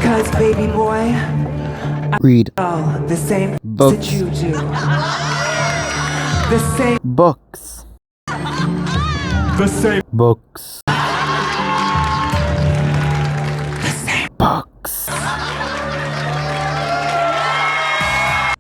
Cause baby boy, Read all the same books. that you do. The same Books. the same Books. the same Books.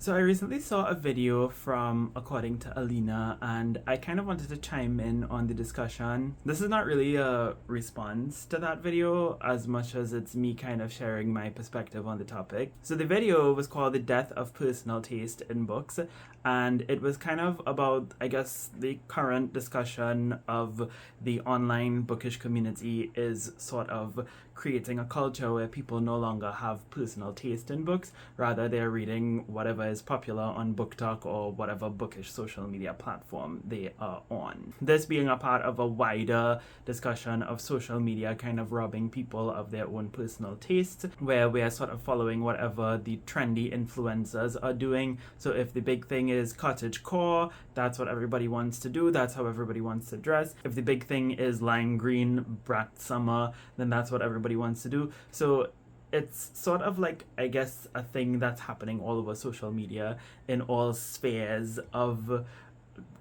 So I recently saw a video from According to Alina, and I kind of wanted to chime in on the discussion. This is not really a response to that video as much as it's me kind of sharing my perspective on the topic. So the video was called The Death of Personal Taste in Books, and it was kind of about, I guess, the current discussion of the online bookish community is sort of creating a culture where people no longer have personal taste in books, rather they're reading whatever is popular on BookTok or whatever bookish social media platform they are on. This being a part of a wider discussion of social media kind of robbing people of their own personal tastes, where we're sort of following whatever the trendy influencers are doing. So if the big thing is cottagecore, that's what everybody wants to do, that's how everybody wants to dress. If the big thing is lime green brat summer, then that's what everybody wants to do. So it's sort of like, I guess, a thing that's happening all over social media in all spheres of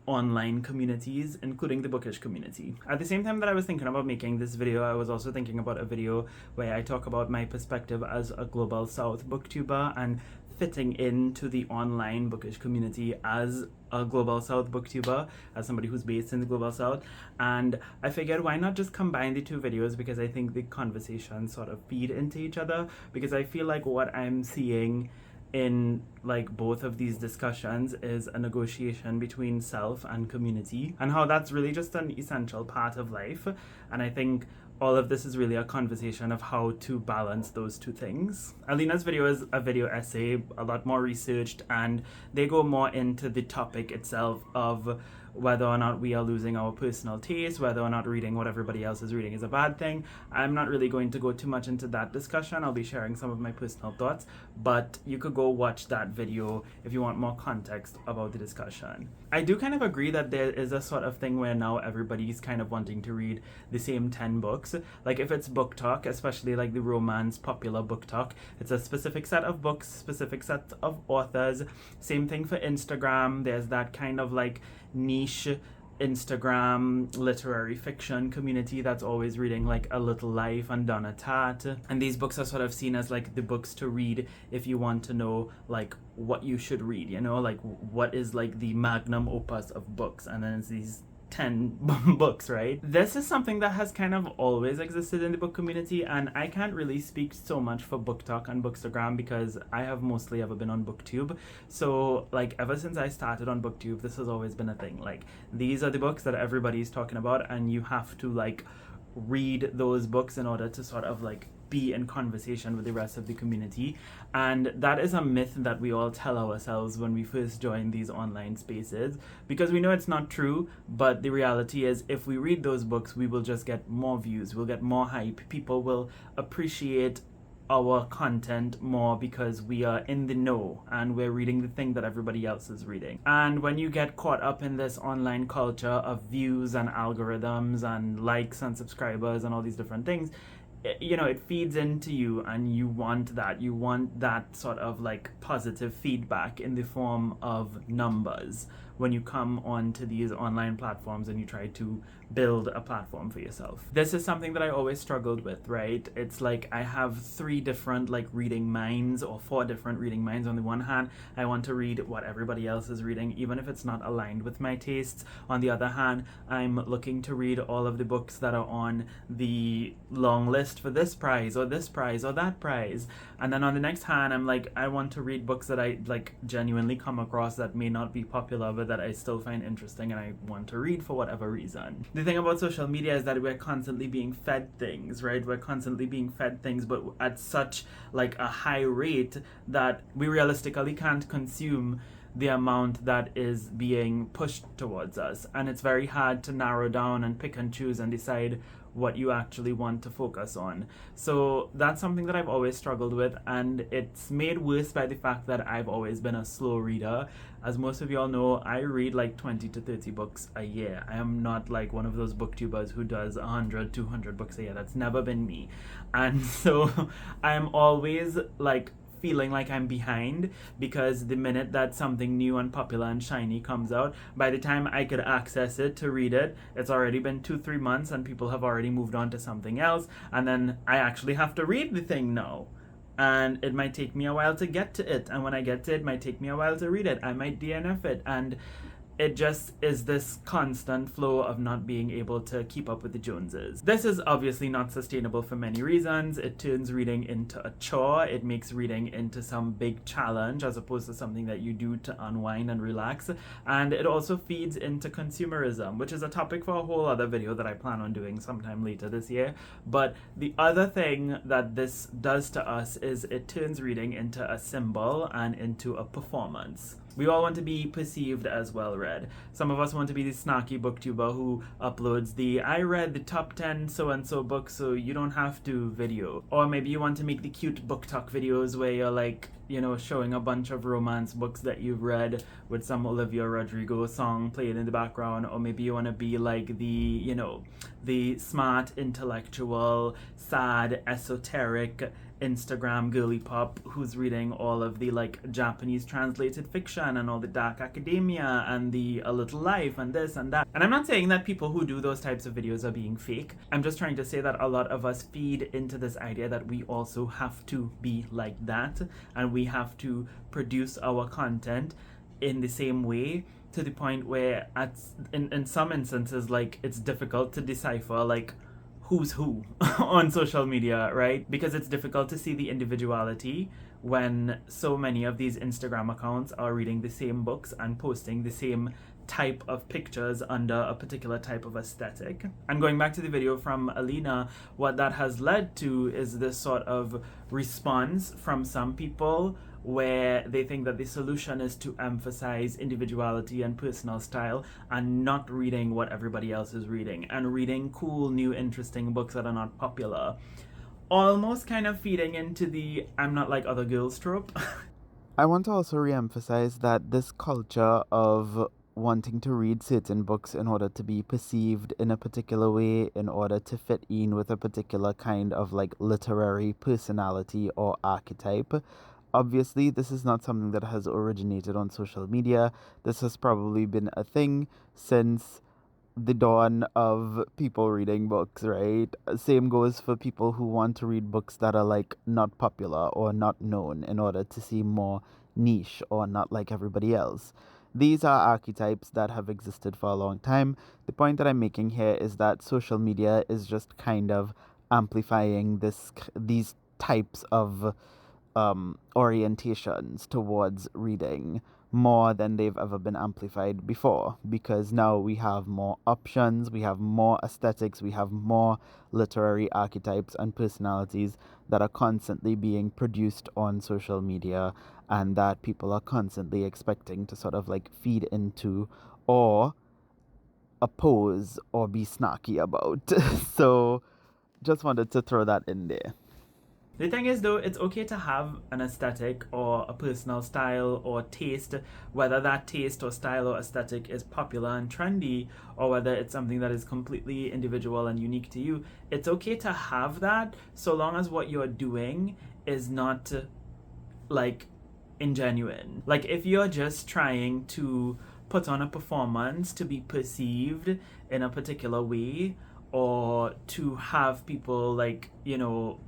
online communities, including the bookish community. At the same time that I was thinking about making this video, I was also thinking about a video where I talk about my perspective as a Global South booktuber and fitting into the online bookish community as a Global South booktuber, as somebody who's based in the Global South. And I figured, why not just combine the two videos, because I think the conversations sort of feed into each other, because I feel like what I'm seeing in like both of these discussions is a negotiation between self and community, and how that's really just an essential part of life. And I think all of this is really a conversation of how to balance those two things. Alina's video is a video essay, a lot more researched, and they go more into the topic itself of whether or not we are losing our personal taste, whether or not reading what everybody else is reading is a bad thing. I'm not really going to go too much into that discussion. I'll be sharing some of my personal thoughts, but you could go watch that video if you want more context about the discussion. I do kind of agree that there is a sort of thing where now everybody's kind of wanting to read the same 10 books. Like if it's book talk, especially like the romance popular book talk, it's a specific set of books, specific set of authors. Same thing for Instagram. There's that kind of like niche Instagram literary fiction community that's always reading like A Little Life and Donna Tartt, and these books are sort of seen as like the books to read if you want to know like what you should read, you know, like what is like the magnum opus of books, and then it's these 10 books, right? This is something that has kind of always existed in the book community, and I can't really speak so much for BookTok and Bookstagram because I have mostly ever been on BookTube. So like ever since I started on BookTube, this has always been a thing. Like these are the books that everybody's talking about, and you have to like read those books in order to sort of like be in conversation with the rest of the community. And that is a myth that we all tell ourselves when we first join these online spaces, because we know it's not true, but the reality is if we read those books, we will just get more views, we'll get more hype, people will appreciate our content more because we are in the know and we're reading the thing that everybody else is reading. And when you get caught up in this online culture of views and algorithms and likes and subscribers and all these different things, you know, it feeds into you, and you want that sort of like positive feedback in the form of numbers when you come onto these online platforms and you try to build a platform for yourself. This is something that I always struggled with, right? It's like I have 3 different like reading minds, or 4 different reading minds. On the one hand, I want to read what everybody else is reading, even if it's not aligned with my tastes. On the other hand, I'm looking to read all of the books that are on the long list for this prize or this prize or that prize. And then on the next hand, I'm like, I want to read books that I like genuinely come across that may not be popular, but that I still find interesting and I want to read for whatever reason. The thing about social media is that we're constantly being fed things, right? We're constantly being fed things, but at such like a high rate that we realistically can't consume the amount that is being pushed towards us. And it's very hard to narrow down and pick and choose and decide what you actually want to focus on. So that's something that I've always struggled with, and it's made worse by the fact that I've always been a slow reader. As most of y'all know, I read like 20 to 30 books a year. I am not like one of those booktubers who does 100, 200 books a year. That's never been me. And so I'm always like feeling like I'm behind, because the minute that something new and popular and shiny comes out, by the time I could access it to read it, it's already been 2-3 months and people have already moved on to something else, and then I actually have to read the thing now. And it might take me a while to get to it, and when I get to it, it might take me a while to read it. I might DNF it, and it just is this constant flow of not being able to keep up with the Joneses. This is obviously not sustainable for many reasons. It turns reading into a chore. It makes reading into some big challenge as opposed to something that you do to unwind and relax. And it also feeds into consumerism, which is a topic for a whole other video that I plan on doing sometime later this year. But the other thing that this does to us is it turns reading into a symbol and into a performance. We all want to be perceived as well read. Some of us want to be the snarky booktuber who uploads the "I read the top 10 so-and-so books so you don't have to" video. Or maybe you want to make the cute book talk videos where you're like, you know, showing a bunch of romance books that you've read with some Olivia Rodrigo song playing in the background. Or maybe you want to be like the, you know, the smart, intellectual, sad, esoteric Instagram girly pop who's reading all of the like Japanese translated fiction and all the dark academia and the A Little Life and this and that. And I'm not saying that people who do those types of videos are being fake. I'm just trying to say that a lot of us feed into this idea that we also have to be like that, and we have to produce our content in the same way, to the point where in some instances, like, it's difficult to decipher like who's who on social media, right? Because it's difficult to see the individuality when so many of these Instagram accounts are reading the same books and posting the same type of pictures under a particular type of aesthetic. And going back to the video from Alina, what that has led to is this sort of response from some people where they think that the solution is to emphasize individuality and personal style and not reading what everybody else is reading, and reading cool, new, interesting books that are not popular. Almost kind of feeding into the "I'm not like other girls" trope. I want to also re-emphasize that this culture of wanting to read certain books in order to be perceived in a particular way, in order to fit in with a particular kind of like literary personality or archetype. Obviously, this is not something that has originated on social media. This has probably been a thing since the dawn of people reading books, right? Same goes for people who want to read books that are like not popular or not known in order to seem more niche or not like everybody else. These are archetypes that have existed for a long time. The point that I'm making here is that social media is just kind of amplifying these types of orientations towards reading more than they've ever been amplified before, because now we have more options, we have more aesthetics, we have more literary archetypes and personalities that are constantly being produced on social media, and that people are constantly expecting to sort of like feed into or oppose or be snarky about. So just wanted to throw that in there. The thing is, though, it's okay to have an aesthetic or a personal style or taste, whether that taste or style or aesthetic is popular and trendy, or whether it's something that is completely individual and unique to you. It's okay to have that, so long as what you're doing is not like ingenuine. Like, if you're just trying to put on a performance to be perceived in a particular way, or to have people like, you know,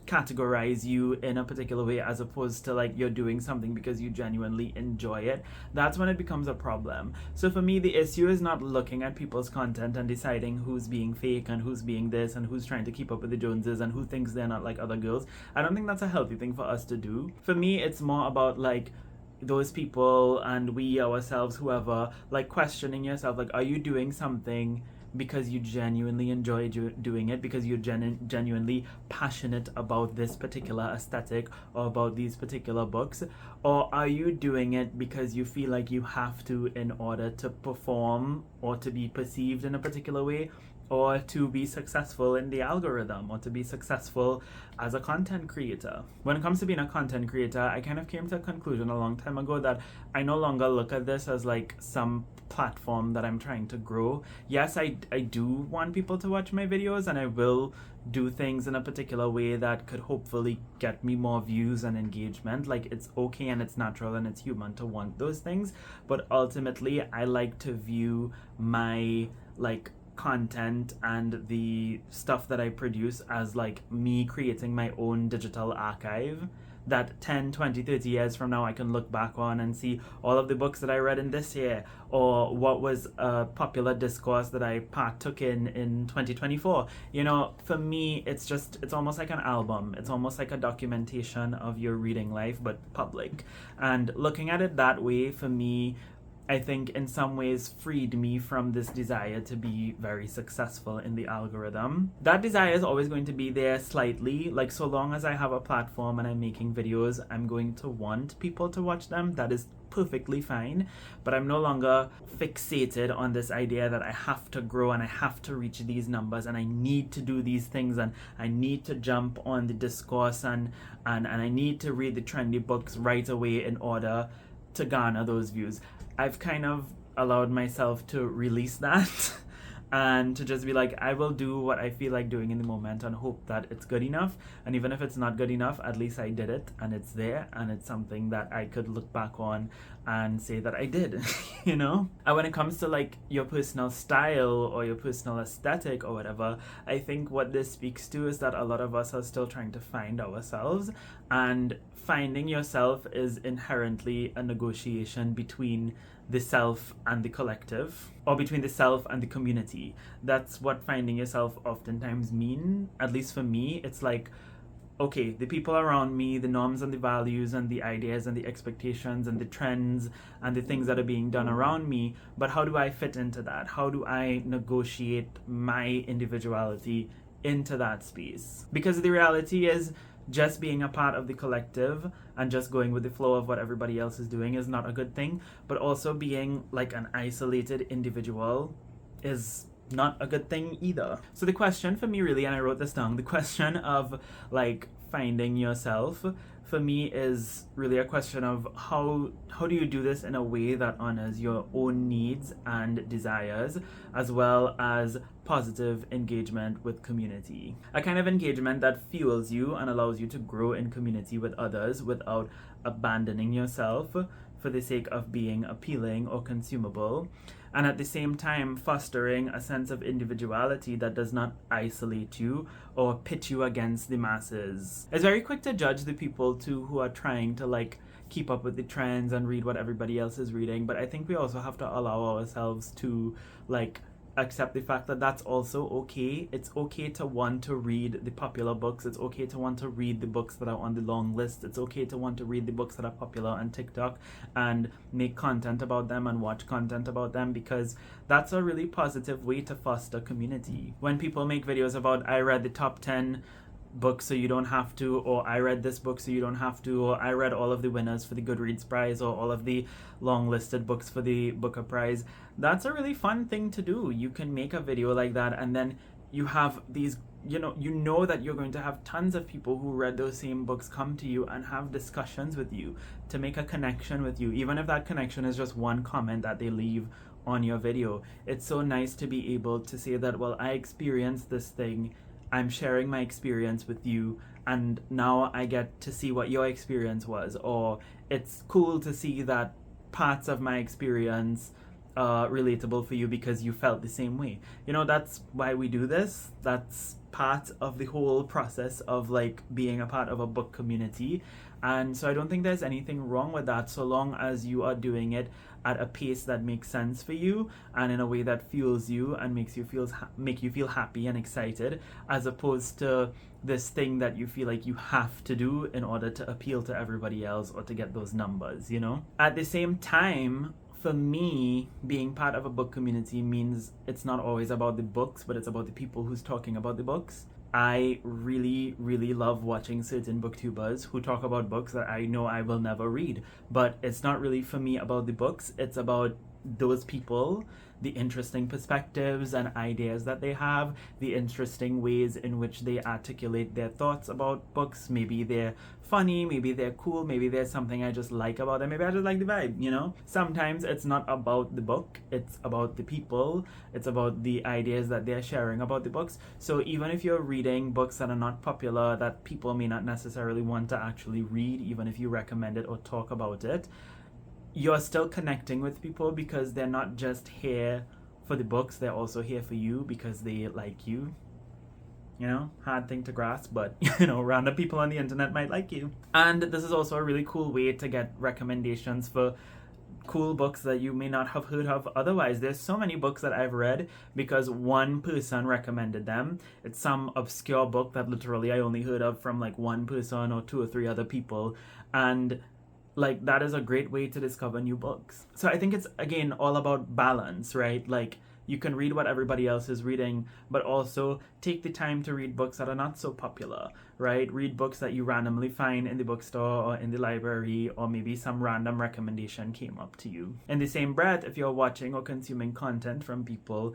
categorize you in a particular way, as opposed to like you're doing something because you genuinely enjoy it, that's when it becomes a problem. So for me, the issue is not looking at people's content and deciding who's being fake and who's being this and who's trying to keep up with the Joneses and who thinks they're not like other girls. I don't think that's a healthy thing for us to do. For me, it's more about like those people and we ourselves, whoever, like questioning yourself, like, are you doing something because you genuinely enjoy doing it, because you're genuinely passionate about this particular aesthetic or about these particular books? Or are you doing it because you feel like you have to in order to perform or to be perceived in a particular way, or to be successful in the algorithm, or to be successful as a content creator. When it comes to being a content creator, I kind of came to a conclusion a long time ago that I no longer look at this as like some platform that I'm trying to grow. Yes, I do want people to watch my videos, and I will do things in a particular way that could hopefully get me more views and engagement. Like, it's okay and it's natural and it's human to want those things, but ultimately I like to view my like content and the stuff that I produce as like me creating my own digital archive that 10, 20, 30 years from now I can look back on and see all of the books that I read in this year, or what was a popular discourse that I partook in 2024. You know, for me, it's almost like an album. It's almost like a documentation of your reading life, but public. And looking at it that way, for me, I think in some ways freed me from this desire to be very successful in the algorithm. That desire is always going to be there slightly. Like, so long as I have a platform and I'm making videos, I'm going to want people to watch them. That is perfectly fine. But I'm no longer fixated on this idea that I have to grow and I have to reach these numbers and I need to do these things and I need to jump on the discourse and I need to read the trendy books right away in order to garner those views. I've kind of allowed myself to release that and to just be like, I will do what I feel like doing in the moment and hope that it's good enough. And even if it's not good enough, at least I did it and it's there and it's something that I could look back on and say that I did, you know? And when it comes to like your personal style or your personal aesthetic or whatever, I think what this speaks to is that a lot of us are still trying to find ourselves, and finding yourself is inherently a negotiation between the self and the collective, or between the self and the community. That's what finding yourself oftentimes mean. At least for me, it's like, okay, the people around me, the norms and the values and the ideas and the expectations and the trends and the things that are being done around me, but how do I fit into that? How do I negotiate my individuality into that space? Because the reality is, just being a part of the collective and just going with the flow of what everybody else is doing is not a good thing, but also being like an isolated individual is not a good thing either. So the question for me really, and I wrote this down, the question of like finding yourself for me is really a question of how do you do this in a way that honors your own needs and desires, as well as positive engagement with community. A kind of engagement that fuels you and allows you to grow in community with others without abandoning yourself for the sake of being appealing or consumable, and at the same time fostering a sense of individuality that does not isolate you or pit you against the masses. It's very quick to judge the people too who are trying to like keep up with the trends and read what everybody else is reading, but I think we also have to allow ourselves to like accept the fact that that's also okay. It's okay to want to read the popular books. It's okay to want to read the books that are on the long list. It's okay to want to read the books that are popular on TikTok and make content about them and watch content about them, because that's a really positive way to foster community. When people make videos about, I read the top 10 books so you don't have to, or I read this book so you don't have to, or I read all of the winners for the Goodreads prize, or all of the long listed books for the Booker prize, that's a really fun thing to do. You can make a video like that, and then you have these, you know that you're going to have tons of people who read those same books come to you and have discussions with you to make a connection with you, even if that connection is just one comment that they leave on your video. It's so nice to be able to say that, well, I experienced this thing, I'm sharing my experience with you, and now I get to see what your experience was. Or it's cool to see that parts of my experience are relatable for you because you felt the same way. You know, that's why we do this. That's part of the whole process of like being a part of a book community. And so I don't think there's anything wrong with that, so long as you are doing it at a pace that makes sense for you and in a way that fuels you and make you feel happy and excited, as opposed to this thing that you feel like you have to do in order to appeal to everybody else or to get those numbers, you know? At the same time, for me, being part of a book community means it's not always about the books, but it's about the people who's talking about the books. I really, really love watching certain booktubers who talk about books that I know I will never read. But it's not really for me about the books. It's about those people, the interesting perspectives and ideas that they have, the interesting ways in which they articulate their thoughts about books. Maybe they're funny, maybe they're cool, maybe there's something I just like about them, maybe I just like the vibe, you know? Sometimes it's not about the book, it's about the people, it's about the ideas that they're sharing about the books. So even if you're reading books that are not popular, that people may not necessarily want to actually read, even if you recommend it or talk about it, you're still connecting with people because they're not just here for the books, they're also here for you because they like you. You know, hard thing to grasp, but you know, random people on the internet might like you. And this is also a really cool way to get recommendations for cool books that you may not have heard of otherwise. There's so many books that I've read because one person recommended them. It's some obscure book that literally I only heard of from like one person or two or three other people, and like that is a great way to discover new books. So I think it's again all about balance, right? Like you can read what everybody else is reading, but also take the time to read books that are not so popular, right? Read books that you randomly find in the bookstore or in the library, or maybe some random recommendation came up to you. In the same breath, if you're watching or consuming content from people,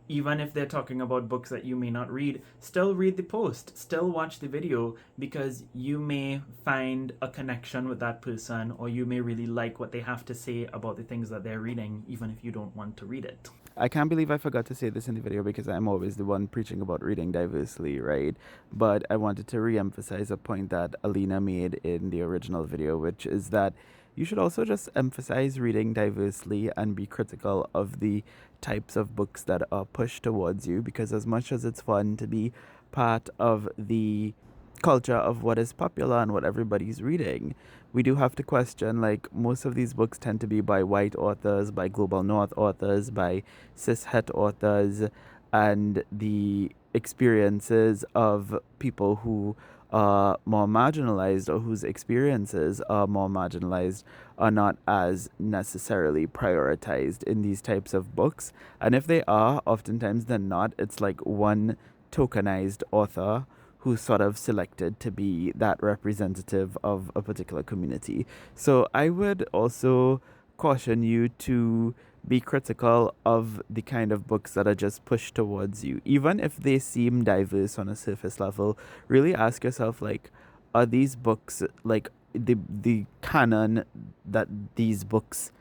even if they're talking about books that you may not read, still read the post, still watch the video, because you may find a connection with that person, or you may really like what they have to say about the things that they're reading, even if you don't want to read it. I can't believe I forgot to say this in the video because I'm always the one preaching about reading diversely, right? But I wanted to re-emphasize a point that Alina made in the original video, which is that you should also just emphasize reading diversely and be critical of the types of books that are pushed towards you, because as much as it's fun to be part of the culture of what is popular and what everybody's reading, we do have to question, like, most of these books tend to be by white authors, by global north authors, by cis-het authors, and the experiences of people who are more marginalized, or whose experiences are more marginalized, are not as necessarily prioritized in these types of books. And if they are, oftentimes they're not. It's like one tokenized author who's sort of selected to be that representative of a particular community. So I would also caution you to be critical of the kind of books that are just pushed towards you. Even if they seem diverse on a surface level, really ask yourself, like, are these books, like, the canon that these books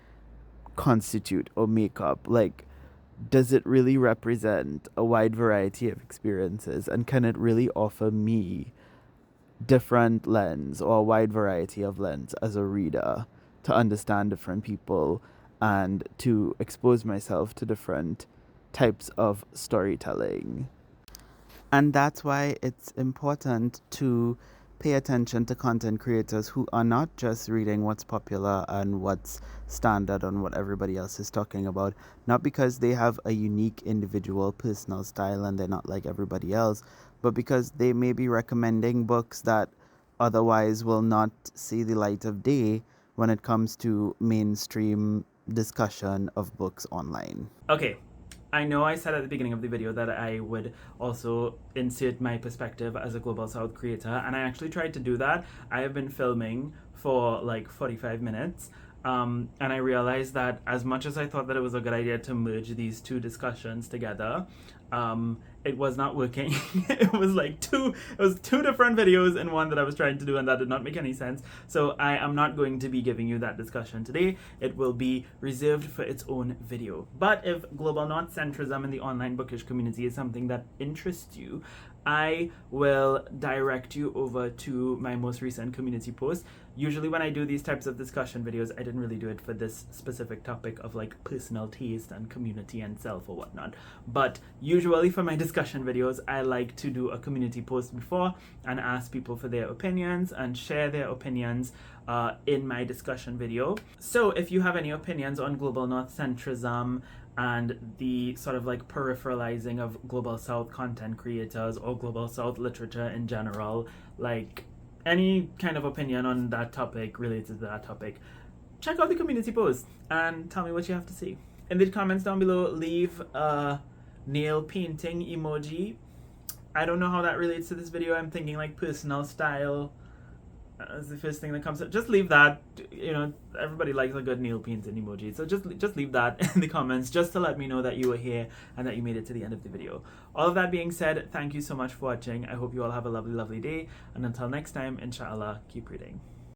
constitute or make up, like, does it really represent a wide variety of experiences, and can it really offer me different lens or a wide variety of lens as a reader to understand different people and to expose myself to different types of storytelling? And that's why it's important to pay attention to content creators who are not just reading what's popular and what's standard on what everybody else is talking about, not because they have a unique individual personal style and they're not like everybody else, but because they may be recommending books that otherwise will not see the light of day when it comes to mainstream discussion of books online. Okay, I know I said at the beginning of the video that I would also insert my perspective as a Global South creator, and I actually tried to do that. I have been filming for like 45 minutes, and I realized that as much as I thought that it was a good idea to merge these two discussions together, it was not working. It was two different videos in one that I was trying to do, and that did not make any sense. So I am not going to be giving you that discussion today. It will be reserved for its own video. But if global North centrism in the online bookish community is something that interests you, I will direct you over to my most recent community post. Usually when I do these types of discussion videos, I didn't really do it for this specific topic of like personal taste and community and self or whatnot. But usually for my discussion videos, I like to do a community post before and ask people for their opinions and share their opinions in my discussion video. So if you have any opinions on global North centrism and the sort of like peripheralizing of global South content creators or global South literature in general, like any kind of opinion on that topic related to that topic, check out the community post and tell me what you have to say. In the comments down below, leave a nail painting emoji. I don't know how that relates to this video. I'm thinking like personal style as the first thing that comes up. Just leave that. You know, everybody likes a good nail painting emoji, so just leave that in the comments, just to let me know that you were here and that you made it to the end of the video. All of that being said, thank you so much for watching. I hope you all have a lovely day, and until next time, inshallah, keep reading.